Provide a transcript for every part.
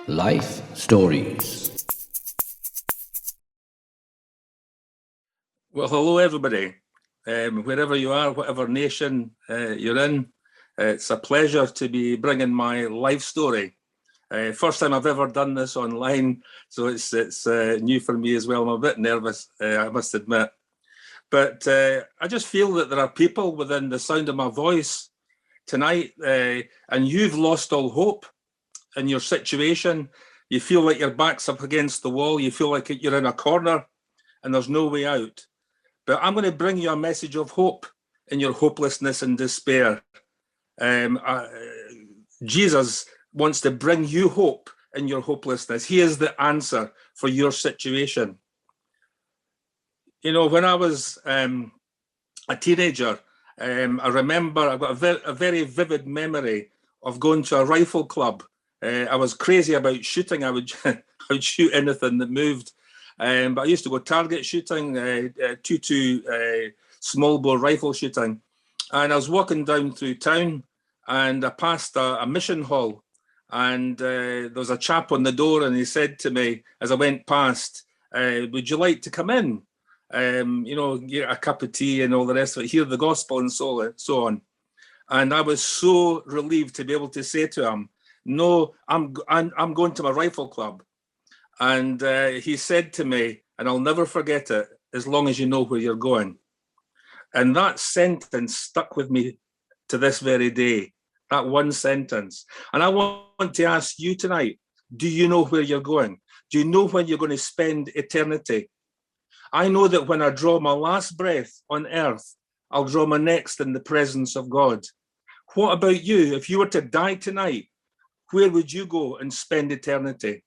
Life Stories. Well, hello, everybody. Wherever you are, whatever nation you're in, it's a pleasure to be bringing my life story. First time I've ever done this online, so it's new for me as well. I'm a bit nervous, I must admit. But I just feel that there are people within the sound of my voice tonight, and you've lost all hope in your situation. You feel like your back's up against the wall. You feel like you're in a corner and there's no way out. But I'm going to bring you a message of hope in your hopelessness and despair. Jesus wants to bring you hope in your hopelessness. He is the answer for your situation. You know, when I was a teenager, I remember I've got a very vivid memory of going to a rifle club. I was crazy about shooting. I would shoot anything that moved. But I used to go target shooting, 2-2 small bore rifle shooting. And I was walking down through town and I passed a mission hall. And there was a chap on the door and he said to me as I went past, would you like to come in? Get a cup of tea and all the rest of it, hear the gospel and so on. And I was so relieved to be able to say to him, no, I'm going to my rifle club. And he said to me, and I'll never forget it, as long as you know where you're going. And that sentence stuck with me to this very day, that one sentence. And I want to ask you tonight, do you know where you're going? Do you know when you're going to spend eternity? I know that when I draw my last breath on earth, I'll draw my next in the presence of God. What about you? If you were to die tonight, where would you go and spend eternity?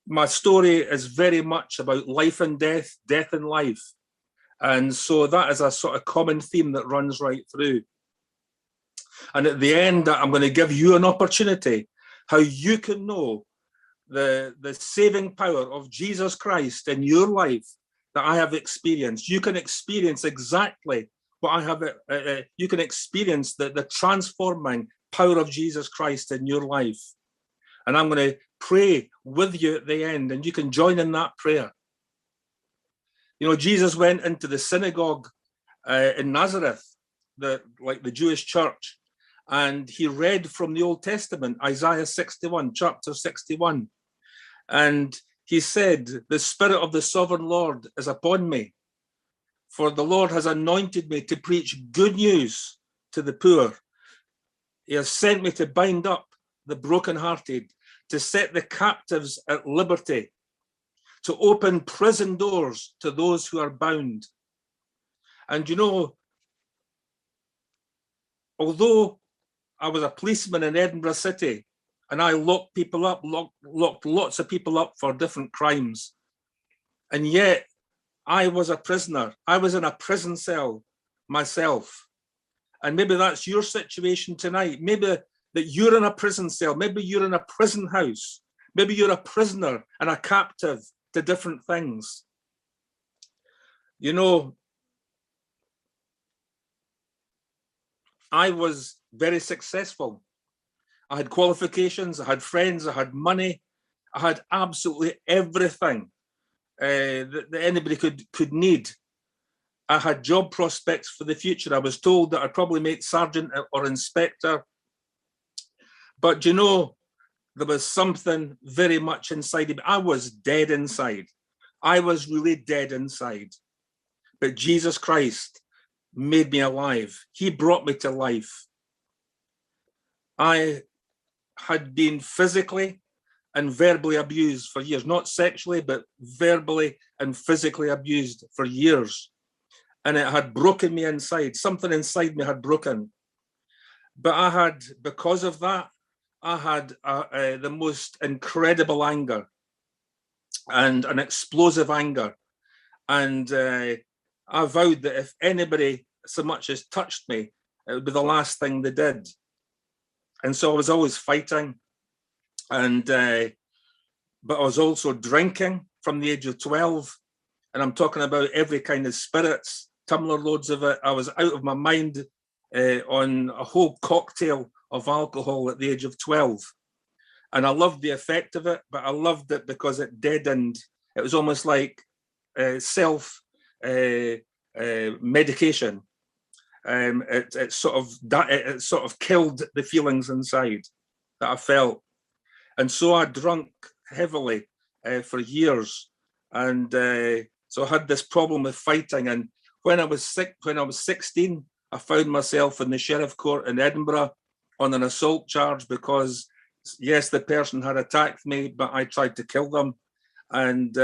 My story is very much about life and death, death and life. And so that is a sort of common theme that runs right through. And at the end, I'm going to give you an opportunity how you can know the saving power of Jesus Christ in your life that I have experienced. You can experience exactly what I have. You can experience the transforming power of Jesus Christ in your life. And I'm going to pray with you at the end, and you can join in that prayer. You know, Jesus went into the synagogue in Nazareth, the Jewish church, and he read from the Old Testament, Isaiah 61, chapter 61. And he said, the Spirit of the Sovereign Lord is upon me, for the Lord has anointed me to preach good news to the poor. He has sent me to bind up the brokenhearted, to set the captives at liberty, to open prison doors to those who are bound. And you know, although I was a policeman in Edinburgh City and I locked people up, locked lots of people up for different crimes, and yet I was a prisoner. I was in a prison cell myself. And maybe that's your situation tonight. Maybe that you're in a prison cell. Maybe you're in a prison house. Maybe you're a prisoner and a captive to different things. You know, I was very successful. I had qualifications, I had friends, I had money, I had absolutely everything that anybody could need. I had job prospects for the future. I was told that I'd probably make sergeant or inspector. But you know, there was something very much inside of me. I was dead inside. I was really dead inside. But Jesus Christ made me alive. He brought me to life. I had been physically and verbally abused for years, not sexually, but verbally and physically abused for years. And it had broken me inside. Something inside me had broken. But I had, because of that, I had the most incredible anger and an explosive anger. And I vowed that if anybody so much as touched me, it would be the last thing they did. And so I was always fighting. And but I was also drinking from the age of 12. And I'm talking about every kind of spirits, tumbler loads of it. I was out of my mind on a whole cocktail of alcohol at the age of 12. And I loved the effect of it, but I loved it because it deadened. It was almost like self medication. It sort of killed the feelings inside that I felt, and so I drank heavily for years, and so I had this problem with fighting. And when I was 16, I found myself in the sheriff court in Edinburgh on an assault charge because, yes, the person had attacked me, but I tried to kill them. And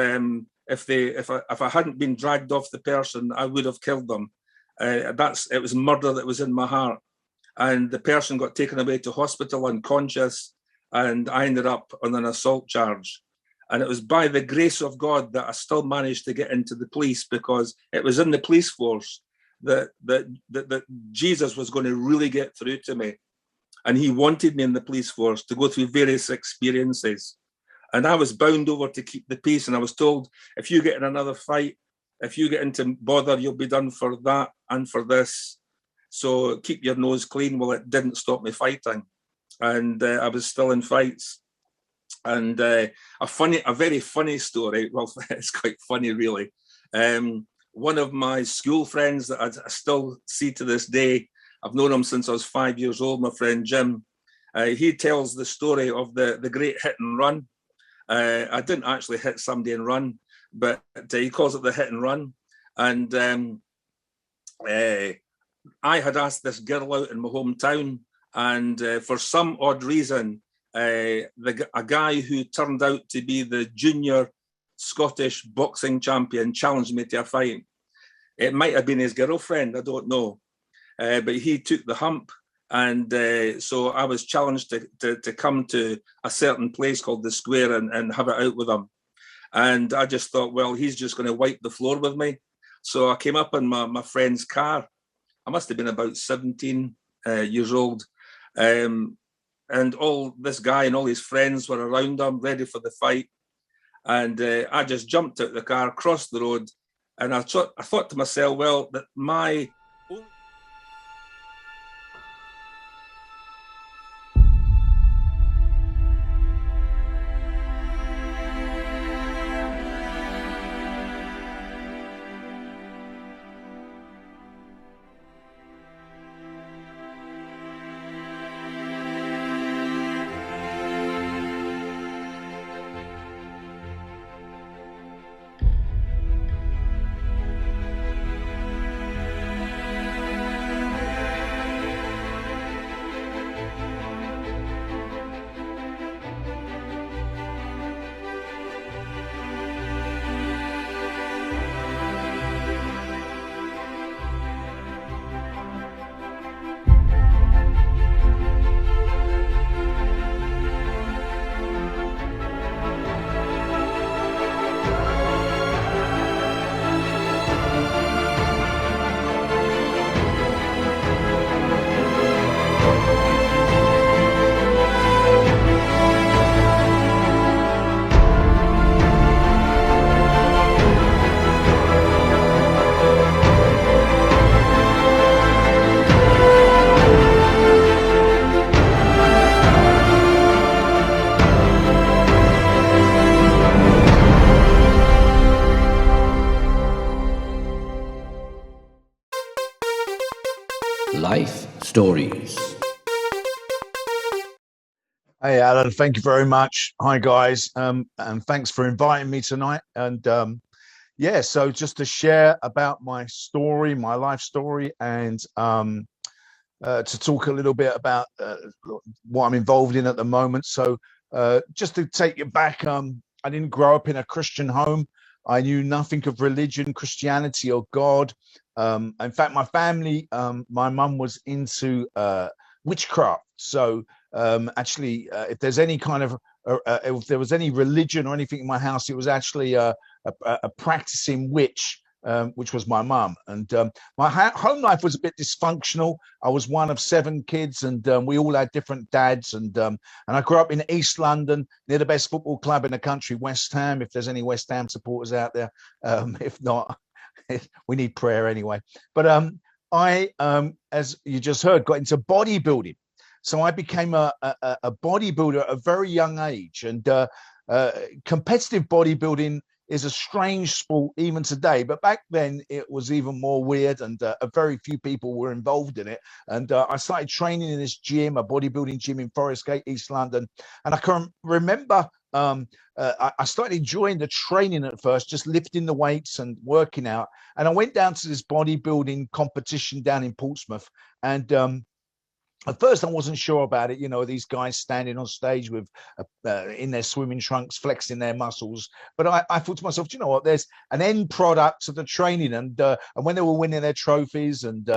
if I hadn't been dragged off the person, I would have killed them. It was murder that was in my heart. And the person got taken away to hospital unconscious, and I ended up on an assault charge. And it was by the grace of God that I still managed to get into the police, because it was in the police force that Jesus was going to really get through to me. And he wanted me in the police force to go through various experiences. And I was bound over to keep the peace. And I was told, if you get in another fight, if you get into bother, you'll be done for that and for this. So keep your nose clean. Well, it didn't stop me fighting. And I was still in fights. And a very funny story. Well, it's quite funny, really. One of my school friends that I still see to this day, I've known him since I was 5 years old, my friend Jim. He tells the story of the great hit and run. I didn't actually hit somebody and run, but he calls it the hit and run. And I had asked this girl out in my hometown, and for some odd reason, a guy who turned out to be the junior Scottish boxing champion challenged me to a fight. It might have been his girlfriend, I don't know. But he took the hump, and so I was challenged to come to a certain place called the Square and have it out with him. And I just thought, well, he's just going to wipe the floor with me. So I came up in my friend's car. I must have been about 17 years old. And all this guy and all his friends were around him, ready for the fight. And I just jumped out the car, crossed the road, and I thought to myself, well, that my Life Stories. Hey, Alan, thank you very much. Hi, guys, and thanks for inviting me tonight. And yeah, so just to share about my story, my life story, and to talk a little bit about what I'm involved in at the moment. So just to take you back, I didn't grow up in a Christian home. I knew nothing of religion, Christianity, or God. In fact, my family, my mum was into witchcraft. So actually, if there's any kind of, if there was any religion or anything in my house, it was actually a practicing witch, which was my mum. And my home life was a bit dysfunctional. I was one of 7 kids, and we all had different dads. And I grew up in East London, near the best football club in the country, West Ham. If there's any West Ham supporters out there, if not, we need prayer anyway. But I, as you just heard, got into bodybuilding. So I became a bodybuilder at a very young age, and competitive bodybuilding is a strange sport even today, but back then it was even more weird, and very few people were involved in it. And I started training in this gym, a bodybuilding gym in Forest Gate, East London, and I can remember I started enjoying the training at first, just lifting the weights and working out. And I went down to this bodybuilding competition down in Portsmouth, and at first I wasn't sure about it. You know, these guys standing on stage with in their swimming trunks, flexing their muscles. But I thought to myself, you know what, there's an end product of the training. And when they were winning their trophies and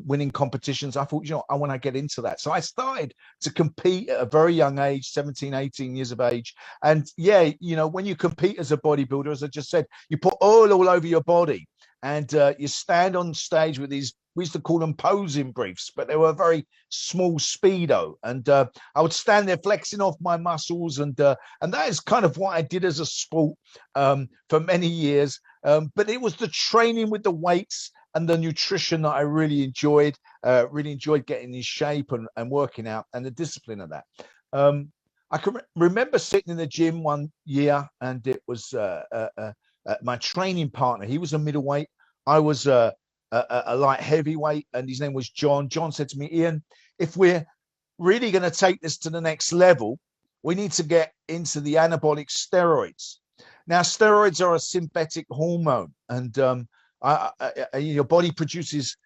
winning competitions, I thought, you know, I want to get into that. So I started to compete at a very young age, 17, 18 years of age. And yeah, you know, when you compete as a bodybuilder, as I just said, you put oil all over your body, and you stand on stage with these, we used to call them posing briefs, but they were a very small Speedo. And I would stand there flexing off my muscles. And that is kind of what I did as a sport for many years. But it was the training with the weights and the nutrition that I really enjoyed getting in shape and working out, and the discipline of that. I can remember sitting in the gym one year, and it was my training partner. He was a middleweight. I was a light heavyweight, and his name was John. John said to me, Ian, if we're really going to take this to the next level, we need to get into the anabolic steroids. Now, steroids are a synthetic hormone, and your body produces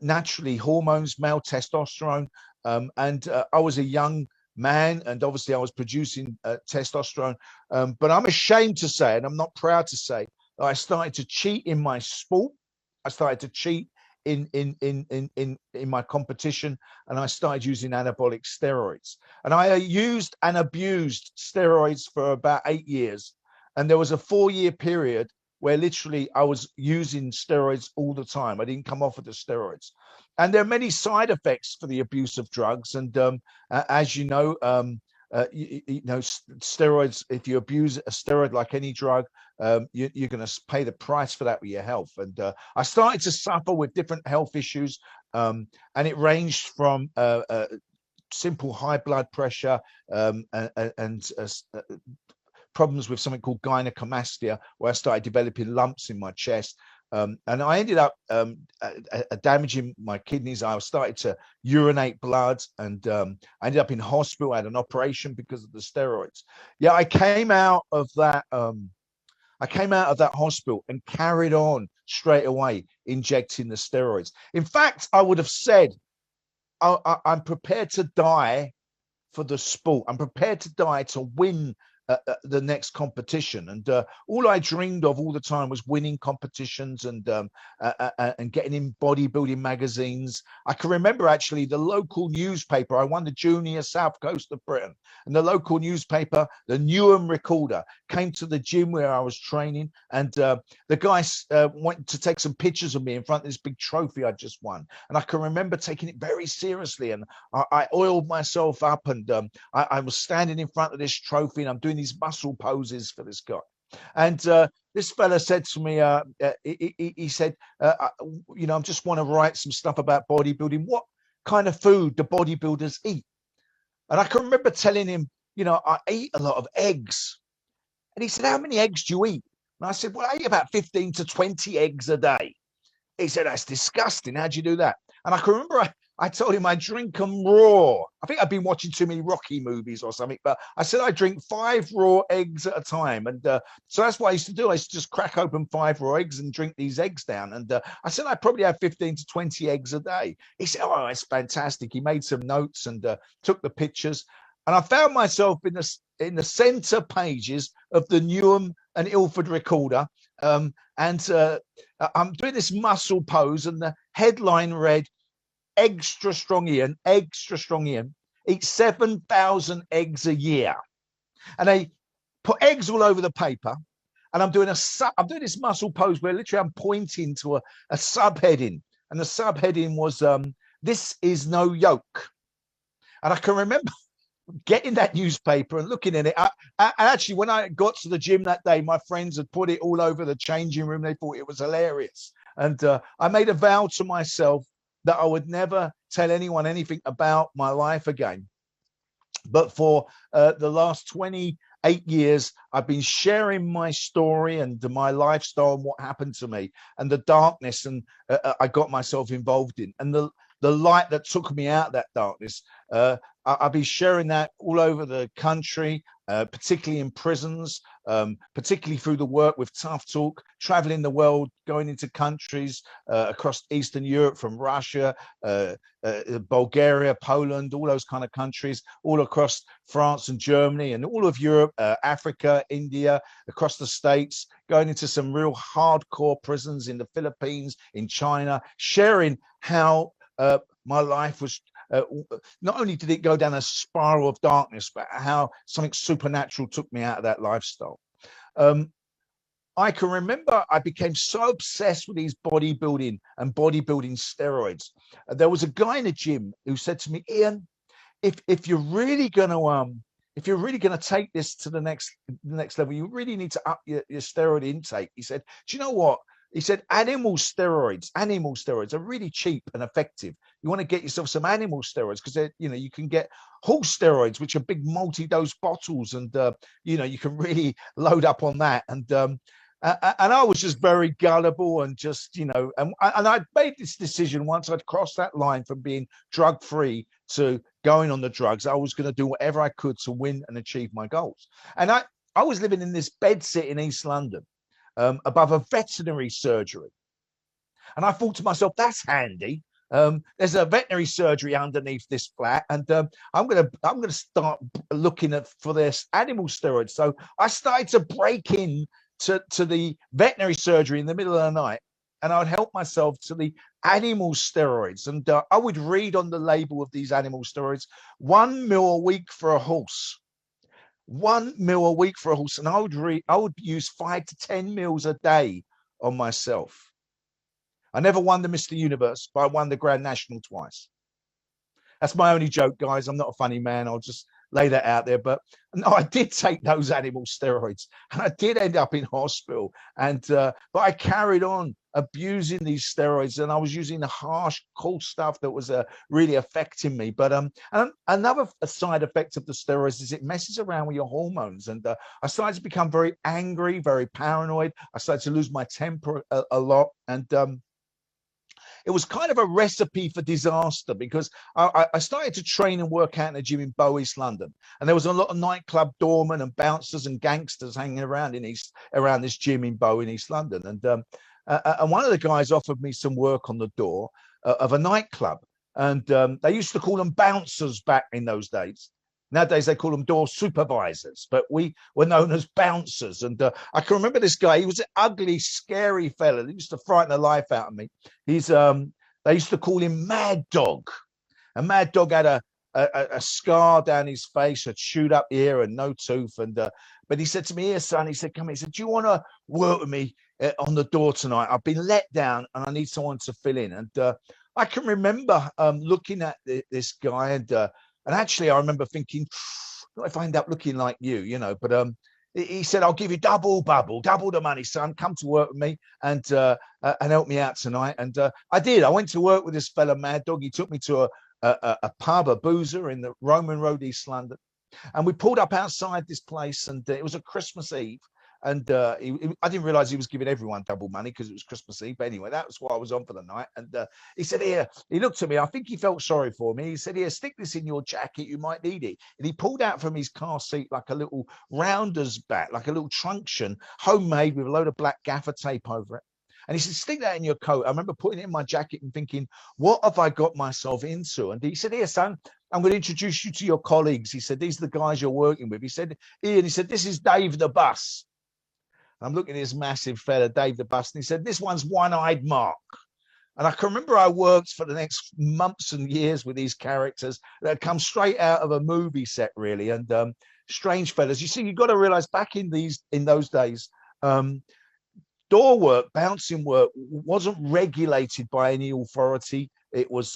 naturally hormones, male testosterone. And I was a young man, and obviously I was producing testosterone. But I'm ashamed to say, and I'm not proud to say, that I started to cheat in my sport. I started to cheat in my competition, and I started using anabolic steroids. And I used and abused steroids for about 8 years. And there was a 4-year period where literally I was using steroids all the time. I didn't come off of the steroids. And there are many side effects for the abuse of drugs. And as you know, steroids, if you abuse a steroid like any drug, you're going to pay the price for that with your health. And I started to suffer with different health issues, and it ranged from simple high blood pressure and problems with something called gynecomastia, where I started developing lumps in my chest. And I ended up damaging my kidneys. I started to urinate blood, and I ended up in hospital. I had an operation because of the steroids. Yeah, I came out of that hospital and carried on straight away injecting the steroids. In fact, I would have said, I'm prepared to die for the sport. I'm prepared to die to win the next competition. And all I dreamed of all the time was winning competitions and getting in bodybuilding magazines. I can remember actually the local newspaper. I won the Junior South Coast of Britain, and the local newspaper, the Newham Recorder, came to the gym where I was training, and the guys wanted to take some pictures of me in front of this big trophy I just won. And I can remember taking it very seriously, and I oiled myself up, and I was standing in front of this trophy, and I'm doing these muscle poses for this guy. And this fella said to me, he said, you know, I just want to write some stuff about bodybuilding. What kind of food do bodybuilders eat? And I can remember telling him, you know, I eat a lot of eggs. And he said, how many eggs do you eat? And I said, well, I eat about 15 to 20 eggs a day. He said, that's disgusting. How'd you do that? And I can remember I told him I drink them raw. I think I've been watching too many Rocky movies or something, but I said I drink 5 raw eggs at a time. And so that's what I used to do. I used to just crack open 5 raw eggs and drink these eggs down. And I said I probably have 15 to 20 eggs a day. He said, oh, that's fantastic. He made some notes and took the pictures. And I found myself in the center pages of the Newham and Ilford Recorder. And I'm doing this muscle pose, and the headline read, extra strong Ian eats 7,000 eggs a year. And they put eggs all over the paper, and I'm doing this muscle pose where literally I'm pointing to a subheading, and the subheading was this is no yoke. And I can remember getting that newspaper and looking at it. I actually, when I got to the gym that day, my friends had put it all over the changing room. They thought it was hilarious. And I made a vow to myself that I would never tell anyone anything about my life again. But for the last 28 years, I've been sharing my story and my lifestyle and what happened to me and the darkness and I got myself involved in, and the light that took me out of that darkness. I've been sharing that all over the country, particularly in prisons, particularly through the work with Tough Talk, traveling the world, going into countries across Eastern Europe, from Russia, Bulgaria, Poland, all those kind of countries, all across France and Germany and all of Europe, Africa, India, across the States, going into some real hardcore prisons in the Philippines, in China, sharing how my life was, not only did it go down a spiral of darkness, but how something supernatural took me out of that lifestyle. I can remember I became so obsessed with these bodybuilding and bodybuilding steroids. There was a guy in the gym who said to me, Ian, if you're really going to take this to the next level, you really need to up your steroid intake. He said, do you know what? He said, animal steroids are really cheap and effective. You want to get yourself some animal steroids because you can get horse steroids, which are big multi-dose bottles, and you can really load up on that. And I was just very gullible and just, and I'd made this decision once I'd crossed that line from being drug-free to going on the drugs. I was going to do whatever I could to win and achieve my goals. And I was living in this bedsit in East London, above a veterinary surgery. And I thought to myself, that's handy. There's a veterinary surgery underneath this flat, and I'm gonna start looking for this animal steroids. So I started to break in to the veterinary surgery in the middle of the night, and I would help myself to the animal steroids. And I would read on the label of these animal steroids, 1 mil a week for a horse. 1 mil a week for a horse, and I would use 5 to 10 mils a day on myself. I never won the Mr. Universe, but I won the Grand National twice. That's my only joke, guys. I'm not a funny man. I'll just lay that out there. But no, I did take those animal steroids, and I did end up in hospital. And but I carried on abusing these steroids, and I was using the harsh, cool stuff that was really affecting me. But and another side effect of the steroids is it messes around with your hormones, and I started to become very angry, very paranoid. I started to lose my temper a lot, and it was kind of a recipe for disaster, because I started to train and work out in a gym in Bow, East London, and there was a lot of nightclub doormen and bouncers and gangsters hanging around around this gym in Bow in East London. And one of the guys offered me some work on the door of a nightclub, and they used to call them bouncers back in those days. Nowadays they call them door supervisors, but we were known as bouncers. And I can remember this guy. He was an ugly, scary fella. He used to frighten the life out of me. They used to call him Mad Dog. And Mad Dog had a scar down his face, a chewed up ear and no tooth. And but he said to me, "Here, son," he said, "come here." He said, "Do you want to work with me on the door tonight? I've been let down and I need someone to fill in." And I can remember looking at this guy, and actually, I remember thinking, what if I end up looking like you, But he said, "I'll give you double the money, son. Come to work with me and help me out tonight." And I did. I went to work with this fella, Mad Dog. He took me to a pub, a boozer in the Roman Road, East London. And we pulled up outside this place, and it was a Christmas Eve. And I didn't realize he was giving everyone double money because it was Christmas Eve. But anyway, that was what I was on for the night. And he said, "Here," he looked at me. I think he felt sorry for me. He said, "Here, stick this in your jacket. You might need it." And he pulled out from his car seat like a little rounder's bat, like a little truncheon, homemade with a load of black gaffer tape over it. And he said, "Stick that in your coat." I remember putting it in my jacket and thinking, what have I got myself into? And he said, "Here, son, I'm going to introduce you to your colleagues." He said, "These are the guys you're working with." He said, "Ian," he said, "this is Dave the Bus." I'm looking at this massive fella, Dave the Bus, and he said, "This one's One-Eyed Mark." And I can remember I worked for the next months and years with these characters that had come straight out of a movie set, really, and strange fellas. You see, you've got to realize back in those days, door work, bouncing work wasn't regulated by any authority. It was,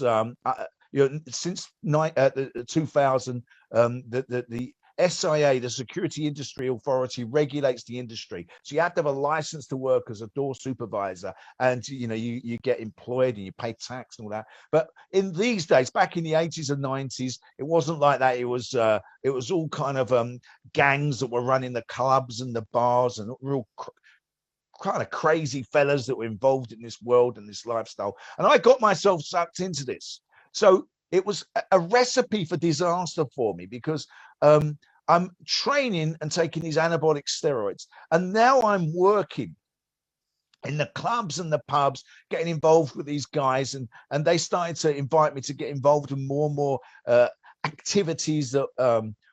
since 2000, the SIA, the Security Industry Authority, regulates the industry. So you have to have a license to work as a door supervisor, and you get employed and you pay tax and all that. But in these days, back in the 80s and 90s, it wasn't like that. It was all kind of gangs that were running the clubs and the bars, and real kind of crazy fellas that were involved in this world and this lifestyle. And I got myself sucked into this. So it was a recipe for disaster for me, because I'm training and taking these anabolic steroids. And now I'm working in the clubs and the pubs, getting involved with these guys. And they started to invite me to get involved in more and more activities that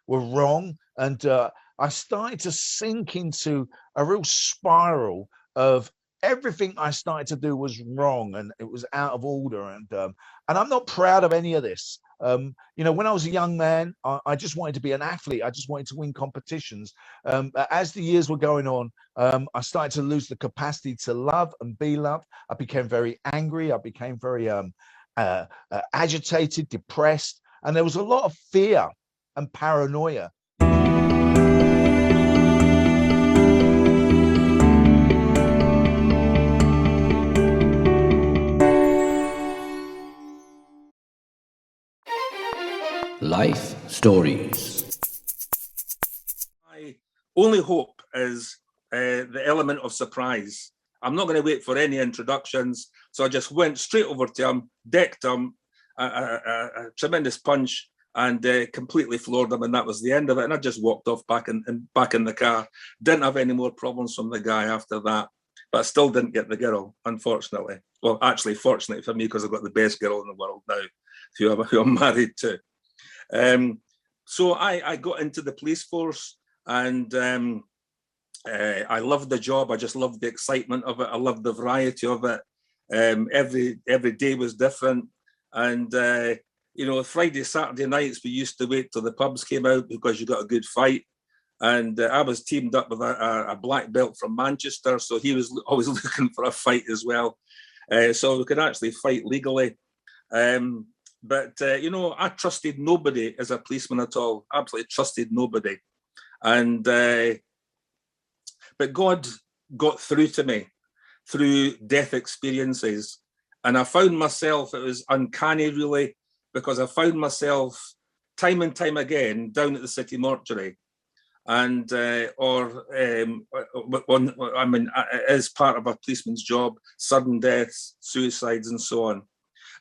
were wrong. And I started to sink into a real spiral of everything I started to do was wrong, and it was out of order. And I'm not proud of any of this. When I was a young man, I just wanted to be an athlete. I just wanted to win competitions. But as the years were going on, I started to lose the capacity to love and be loved. I became very angry. I became very agitated, depressed, and there was a lot of fear and paranoia. Life Stories. My only hope is the element of surprise. I'm not going to wait for any introductions, so I just went straight over to him, decked him, a tremendous punch, and completely floored him, and that was the end of it. And I just walked off back in the car. Didn't have any more problems from the guy after that, but I still didn't get the girl, unfortunately. Well, actually, fortunately for me, because I've got the best girl in the world now, who I'm married to. So I got into the police force, and I loved the job. I just loved the excitement of it. I loved the variety of it. Every day was different. And, Friday, Saturday nights, we used to wait till the pubs came out because you got a good fight. And I was teamed up with a black belt from Manchester. So he was always looking for a fight as well. So we could actually fight legally. But I trusted nobody as a policeman at all. Absolutely trusted nobody. And but God got through to me through death experiences. And I found myself, it was uncanny really, because I found myself time and time again down at the city mortuary. And as part of a policeman's job, sudden deaths, suicides, and so on.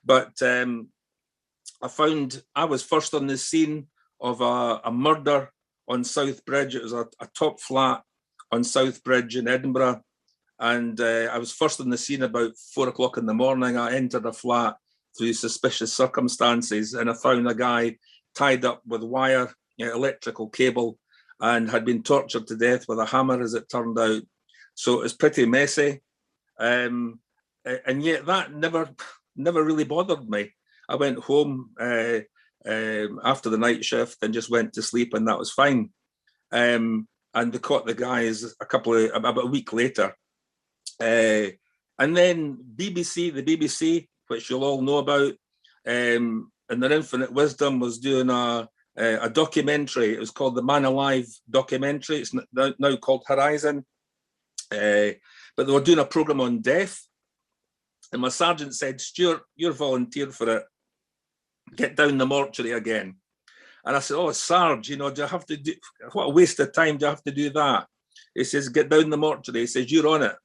But I found I was first on the scene of a murder on South Bridge. It was a top flat on South Bridge in Edinburgh. And I was first on the scene about 4 o'clock in the morning. I entered a flat through suspicious circumstances, and I found a guy tied up with wire, electrical cable, and had been tortured to death with a hammer, as it turned out. So it was pretty messy. And yet that never really bothered me. I went home after the night shift and just went to sleep, and that was fine. And they caught the guys about a week later. And then the BBC, which you'll all know about, in their infinite wisdom, was doing a documentary. It was called the Man Alive documentary. It's now called Horizon. But they were doing a program on death. And my sergeant said, "Stuart, you're volunteered for it. Get down the mortuary again." And I said, "Oh, Sarge, do I have to do, what a waste of time, do I have to do that?" He says, "Get down the mortuary." He says, "You're on it."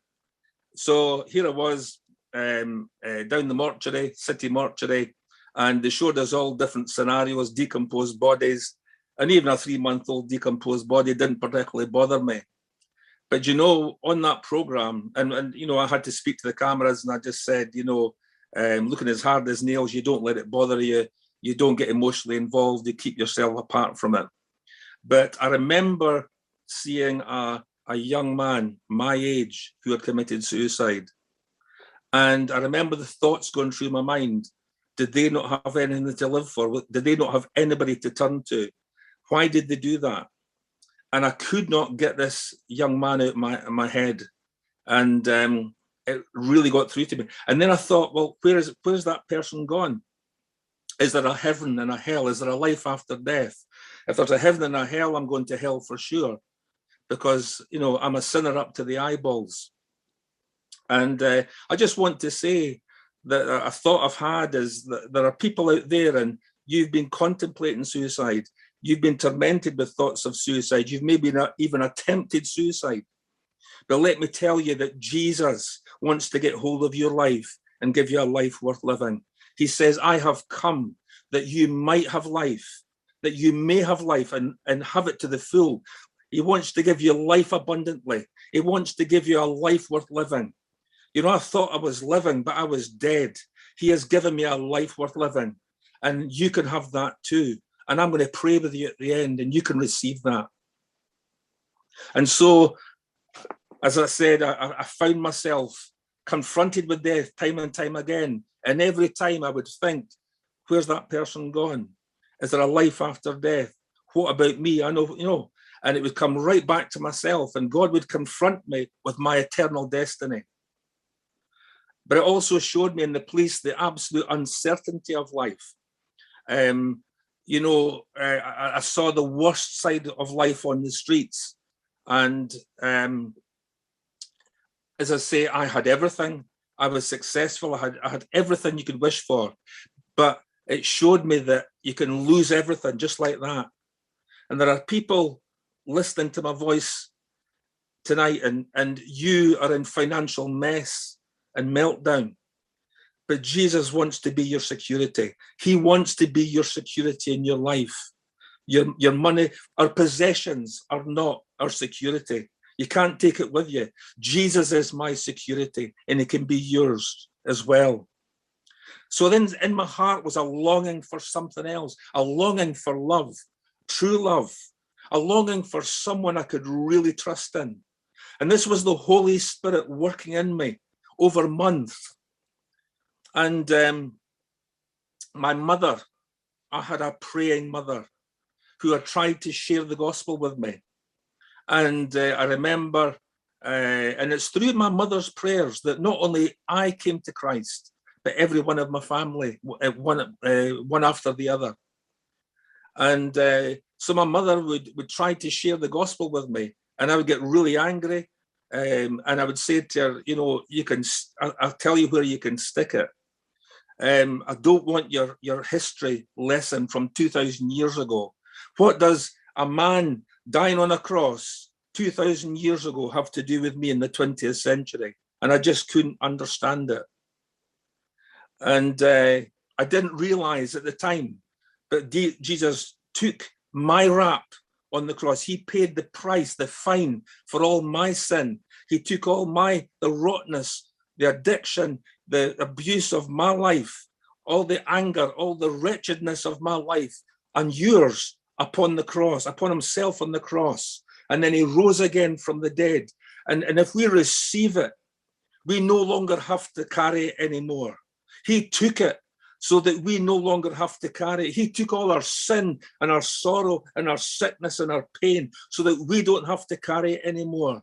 So here I was, down the mortuary, city mortuary, and they showed us all different scenarios, decomposed bodies, and even a 3-month-old decomposed body didn't particularly bother me. But, on that program, and I had to speak to the cameras, and I just said, looking as hard as nails, you don't let it bother you. You don't get emotionally involved. You keep yourself apart from it. But I remember seeing a young man my age who had committed suicide. And I remember the thoughts going through my mind. Did they not have anything to live for? Did they not have anybody to turn to? Why did they do that? And I could not get this young man out of my head. And it really got through to me. And then I thought, well, where's that person gone? Is there a heaven and a hell? Is there a life after death? If there's a heaven and a hell, I'm going to hell for sure, because, you know, I'm a sinner up to the eyeballs. And I just want to say that a thought I've had is that there are people out there, and you've been contemplating suicide. You've been tormented with thoughts of suicide. You've maybe not even attempted suicide. But let me tell you that Jesus wants to get hold of your life and give you a life worth living. He says, I have come that you might have life, that you may have life and have it to the full. He wants to give you life abundantly. He wants to give you a life worth living. You know, I thought I was living, but I was dead. He has given me a life worth living, and you can have that too. And I'm going to pray with you at the end, and you can receive that. And so, as I said, I found myself confronted with death time and time again. And every time I would think, where's that person gone? Is there a life after death? What about me? I know, you know, and it would come right back to myself, and God would confront me with my eternal destiny. But it also showed me in the police the absolute uncertainty of life. You know, I saw the worst side of life on the streets. And as I say, I had everything. I was successful. I had everything you could wish for. But it showed me that you can lose everything just like that. And there are people listening to my voice tonight, and you are in financial mess and meltdown. But Jesus wants to be your security. He wants to be your security in your life. Your money, our possessions are not our security. You can't take it with you. Jesus is my security, and it can be yours as well. So then in my heart was a longing for something else, a longing for love, true love, a longing for someone I could really trust in. And this was the Holy Spirit working in me over months. And my mother, I had a praying mother who had tried to share the gospel with me. And I remember, and it's through my mother's prayers that not only I came to Christ, but every one of my family, one after the other. And so my mother would try to share the gospel with me, and I would get really angry. And I would say to her, you know, I'll tell you where you can stick it. I don't want your history lesson from 2,000 years ago. What does a man dying on a cross 2,000 years ago have to do with me in the 20th century? And I just couldn't understand it. And I didn't realize at the time, but Jesus took my rap on the cross. He paid the price, the fine for all my sin. He took all the rottenness, the addiction, the abuse of my life, all the anger, all the wretchedness of my life, and yours upon the cross, upon himself on the cross. And then he rose again from the dead. And if we receive it, we no longer have to carry it anymore. He took it so that we no longer have to carry it. He took all our sin and our sorrow and our sickness and our pain so that we don't have to carry it anymore.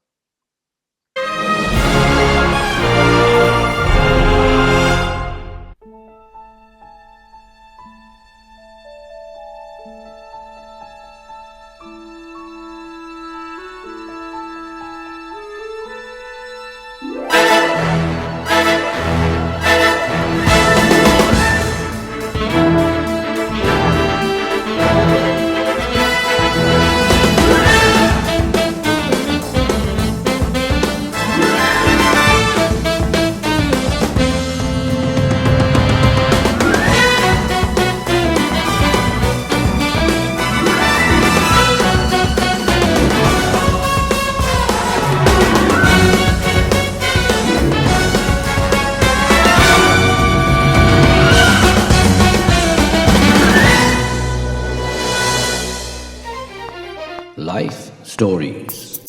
Life Stories.